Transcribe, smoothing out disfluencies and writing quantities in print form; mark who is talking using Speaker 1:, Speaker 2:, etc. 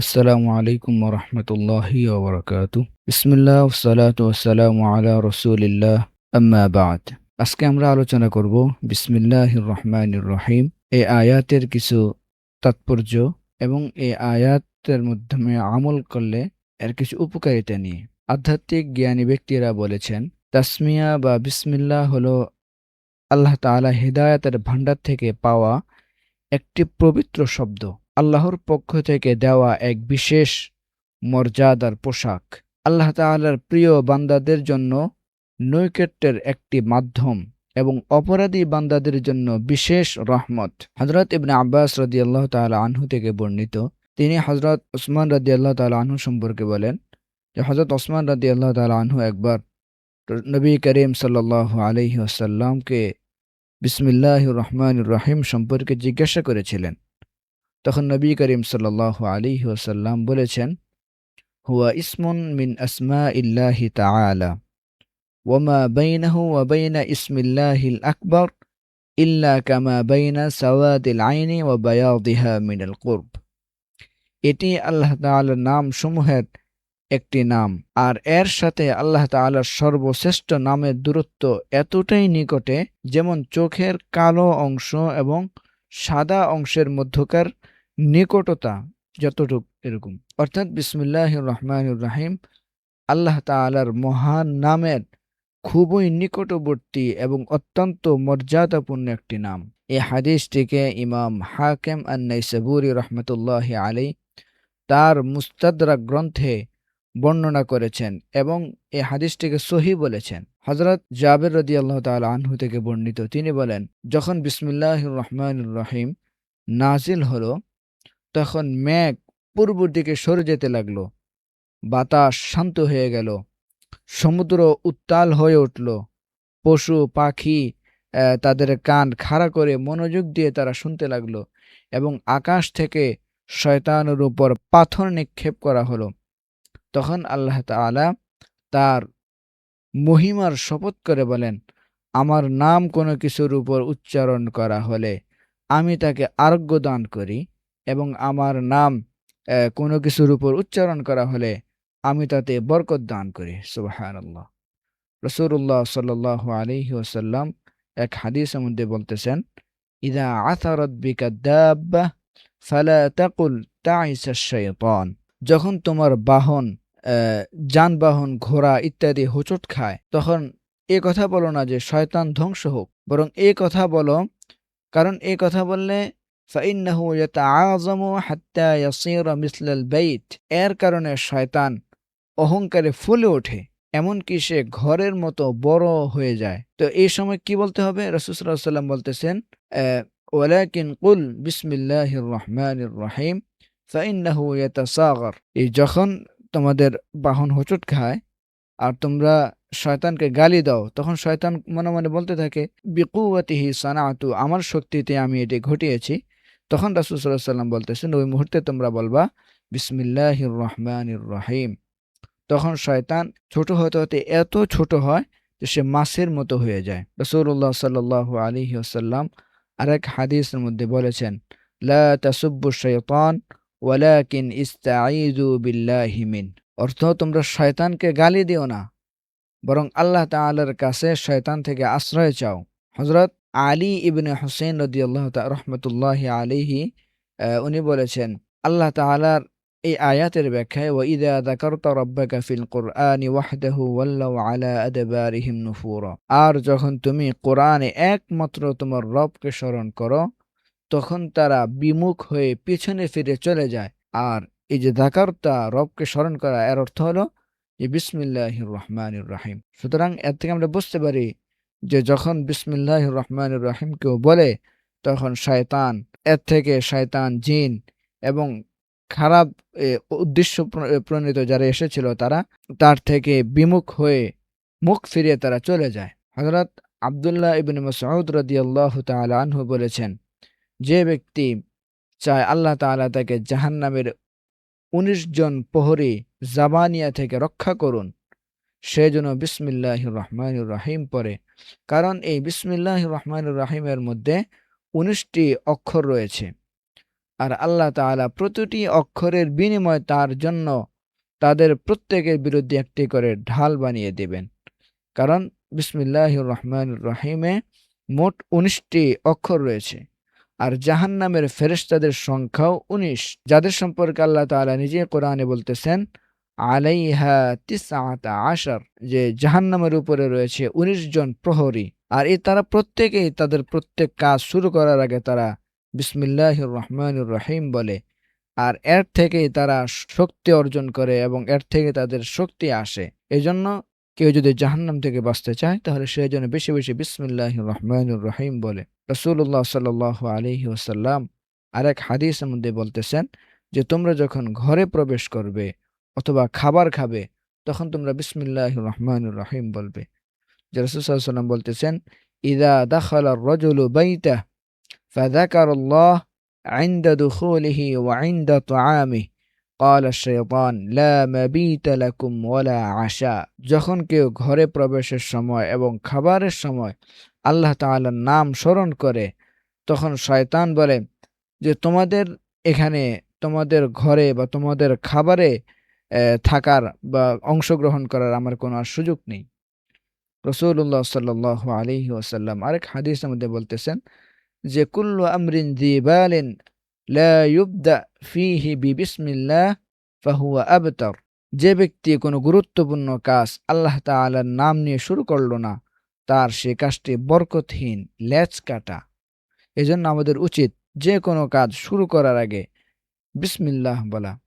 Speaker 1: আসসালামু আলাইকুম ওরহমতুল্লাহি ওবরাকাতু। বিসমিল্লাহ ওয়াসসালাতু ওয়াসসালামু আলা রাসূলিল্লাহ, আম্মা বা'দ। আজকে আমরা আলোচনা করব বিসমিল্লাহির রহমানির রহিম এই আয়াতের কিছু তাৎপর্য এবং এই আয়াতের মাধ্যমে আমল করলে এর কিছু উপকারিতা নিয়ে। আধ্যাত্মিক জ্ঞানী ব্যক্তিরা বলেছেন, তাসমিয়া বা বিসমিল্লাহ হলো আল্লাহ তাআলা হিদায়াতের ভান্ডার থেকে পাওয়া একটি পবিত্র শব্দ, আল্লাহর পক্ষ থেকে দেওয়া এক বিশেষ মর্যাদার পোশাক, আল্লাহ তাআলার প্রিয় বান্দাদের জন্য নৈকট্যের একটি মাধ্যম এবং অপরাধী বান্দাদের জন্য বিশেষ রহমত। হযরত ইবনে আব্বাস রাদিয়াল্লাহু তাআলা আনহু থেকে বর্ণিত, তিনি হযরত ওসমান রাদিয়াল্লাহু তাআলা আনহু সম্পর্কে বলেন যে হযরত ওসমান রাদিয়াল্লাহু তাআলা আনহু একবার নবী করিম সাল্লাল্লাহু আলাইহি ওয়াসাল্লামকে বিসমিল্লাহির রহমানির রহিম সম্পর্কে জিজ্ঞাসা করেছিলেন। তখন নবী করিম সাল্লাল্লাহু আলাইহি ওয়াসাল্লাম বলেছেন, হুয়া ইসমুন মিন আসমাইল্লাহি তাআলা ওয়া মা বাইনাহু ওয়া বাইনা ইসমিল্লাহিল আকবার ইল্লা কামা বাইনা সাওয়াদিল আইনি ওয়া বায়াদিহা মিনাল কুরব। এটি আল্লাহ তাআলার নাম সমূহের একটি নাম, আর এর সাথে আল্লাহ তাআলার সর্বশ্রেষ্ঠ নামের দূরত্ব এতটাই নিকটে যেমন চোখের কালো অংশ এবং সাদা অংশের মধ্যকার নিকটতা যতটুক, এরকম। অর্থাৎ বিসমিল্লাহির রহমানির রহিম আল্লাহ তাআলার মহান নামের খুবই নিকটবর্তী এবং অত্যন্ত মর্যাদাপূর্ণ একটি নাম। এই হাদিসটিকে ইমাম হাকিম আন-নাইসাবুরি রাহমাতুল্লাহি আলাইহি তার মুস্তাদরাক গ্রন্থে বর্ণনা করেছেন এবং এই হাদিসটিকে সহিহ বলেছেন। হযরত জাবের রাদিয়াল্লাহু তাআলা আনহু থেকে বর্ণিত, তিনি বলেন, যখন বিসমিল্লাহির রহমানির রহিম নাজিল হলো, তখন মেঘ পূর্ব দিকে সরে যেতে লাগলো, বাতাস শান্ত হয়ে গেল, সমুদ্র উত্তাল হয়ে উঠল, পশু পাখি তাদের কান খাড়া করে মনোযোগ দিয়ে তারা শুনতে লাগলো এবং আকাশ থেকে শয়তানের উপর পাথর নিক্ষেপ করা হলো। তখন আল্লাহ তাআলা তার মহিমার শপথ করে বলেন, আমার নাম কোনো কিছুর উপর উচ্চারণ করা হলে আমি তাকে আরোগ্য দান করি এবং আমার নাম কোনো কিছুর উপর উচ্চারণ করা হলে আমি তাতে বরকত দান করি। সুবহানাল্লাহ। রাসূলুল্লাহ সাল্লাল্লাহু আলাইহি ওয়াসাল্লাম এক হাদিসের মধ্যে বলতেছেন, ইযা আথারাত বিকা দাব্বা ফালা তাকুল তাইসা শাইতান। যখন তোমার বাহন, যানবাহন, ঘোড়া ইত্যাদি হোঁচট খায়, তখন এ কথা বলো না যে শয়তান ধ্বংস হোক, বরং এ কথা বলো, কারণ এ কথা বললে ফাইন্নাহু ইয়াতাআযামু হাত্তা ইয়াসীরা মিসলাল বাইত, এর কারণে শয়তান অহংকারে ফুলে ওঠে, এমনকি সে ঘরের মতো বড় হয়ে যায়। তো এই সময় কি বলতে হবে? রাসূল সাল্লাল্লাহু আলাইহি ওয়াসাল্লাম বলতেছেন, ওয়ালাকিন কুল বিসমিল্লাহির রহমানির রহিম ফাইন্নাহু ইয়াতাসাগার। এই যখন তোমাদের বাহন হোঁচট খায় আর তোমরা শয়তানকে গালি দাও, তখন শয়তান মনে মনে বলতে থাকে, বিকুওয়াতিহি সানাতু, আমার শক্তিতে আমি এটি ঘটিয়েছি। তখন রাসূল সাল্লাল্লাহু আলাইহি ওয়াসাল্লাম বলতেছেন, ওই মুহূর্তে তোমরা বলবা বিসমিল্লাহির রহমানির রহিম। তখন শয়তান ছোট হতে হতে এত ছোট হয় যে সে মাছের মতো হয়ে যায়। রাসূলুল্লাহ সাল্লাল্লাহু আলাইহি ওয়াসাল্লাম আরেক হাদিসের মধ্যে বলেছেন, লা তাসুব্বু শাইতান ওয়ালাকিন ইস্তাঈযু বিল্লাহি মিন। অর্থ, তোমরা শয়তানকে গালি দিও না, বরং আল্লাহ তাআলার কাছে শয়তান থেকে আশ্রয় চাও। হযরত আলী ইবনে হুসাইন রাদিয়াল্লাহু তাআলা রাহমাতুল্লাহি আলাইহি উনি বলেছেন, আল্লাহ তাআলার এই আয়াতের ব্যাখ্যায়, ওয়া ইযা যাকারতা রাব্বাকা ফিল কুরআনি ওয়াহদাহু ওয়াল্লাউ আলা আদবারিহিম নুফুরা। আর যখন তুমি কোরআনে একমাত্র তোমার রবকে স্মরণ করো, তখন তারা বিমুখ হয়ে পিছনে ফিরে চলে যায়। আর এই যে যাকারতা, রবকে স্মরণ করা, এর অর্থ হলো যে বিসমিল্লাহির রহমানির রহিম। সুতরাং এর থেকে আমরা বুঝতে পারি যে যখন বিসমিল্লাহির রহমানির রহিম কেউ বলে, তখন শয়তান, এর থেকে শয়তান, জিন এবং খারাপ উদ্দেশ্য প্রণীত যারা এসেছিল, তারা তার থেকে বিমুখ হয়ে মুখ ফিরিয়ে তারা চলে যায়। হযরত আব্দুল্লাহ ইবনে মাসউদ রাদিয়াল্লাহু তাআলা আনহু বলেছেন, যে ব্যক্তি চায় আল্লাহ তাআলা তাকে জাহান্নামের ১৯ জন প্রহরী জাবানিয়া থেকে রক্ষা করুন, সে যেন বিসমিল্লাহির রহমানির রহিম পড়ে। কারণ এই বিসমিল্লাহির রহমানির রহিমের মধ্যে ১৯টি অক্ষর রয়েছে। আর আল্লাহ তাআলা প্রতিটি অক্ষরের বিনিময়ে তার জন্য তাদের প্রত্যেকের বিরুদ্ধে একটি করে ঢাল বানিয়ে দেবেন। কারণ বিসমিল্লাহির রহমানির রহিমে মোট ১৯টি অক্ষর রয়েছে। আর জাহান্নামের ফেরেশতাদের সংখ্যাও ১৯, যাদের সম্পর্কে আল্লাহ তাআলা নিজেই কোরআনে বলতেছেন আলাইহা তিসআতা আশার, যে জাহান্নামের উপরে রয়েছে ১৯ জন প্রহরী। আর তারা প্রত্যেকেই তাদের প্রত্যেক কাজ শুরু করার আগে তারা বিসমিল্লাহির রহমানির রহিম বলে। আর এর থেকেই তারা শক্তি অর্জন করে এবং এর থেকে তাদের শক্তি আসে। এজন্য কেউ যদি জাহান্নাম থেকে বাঁচতে চায় তাহলে সে যেন বেশি বেশি বিসমিল্লাহির রহমানির রহিম বলে। রাসূলুল্লাহ সাল্লাল্লাহু আলাইহি ওয়াসাল্লাম আরেক হাদিসের মধ্যে বলতেছেন যে তোমরা যখন ঘরে প্রবেশ করবে অথবা খাবার খাবে তখন তোমরা বিসমিল্লাহির রহমানির রহিম বলবে। যে রাসূল সাল্লাল্লাহু আলাইহি ওয়াসাল্লাম বলতেছেন ইযা দাখালা আর-রাজুলু বাইতাহু ফাযাকারাল্লাহ ইনদা দুখুলিহি ওয়া ইনদা তুআমিহি ক্বালা আশ-শাইতান লা মাবিতা লাকুম ওয়ালা আশা। যখন কেউ ঘরে প্রবেশের সময় এবং খাবারের সময় আল্লাহ তাআলার নাম স্মরণ করে তখন শয়তান বলে যে তোমাদের এখানে, তোমাদের ঘরে বা তোমাদের খাবারে থাকার বা অংশগ্রহণ করার আমার কোনো আর সুযোগ নেই। রাসূলুল্লাহ সাল্লাল্লাহু আলাইহি ওয়াসাল্লাম আরেক হাদিসের মধ্যে বলতেছেন যে কুল্লু আমরিন যী বালিন লা ইউবদা ফীহি বিবিসমিল্লাহ ফাহুয়া আবতার। যে ব্যক্তি কোনো গুরুত্বপূর্ণ কাজ আল্লাহ তাআলার নাম নিয়ে শুরু করলো না তার সে কাজটি বরকতহীন, লেজ কাটা। এজন্য আমাদের উচিত যে কোনো কাজ শুরু করার আগে বিসমিল্লাহ বলা।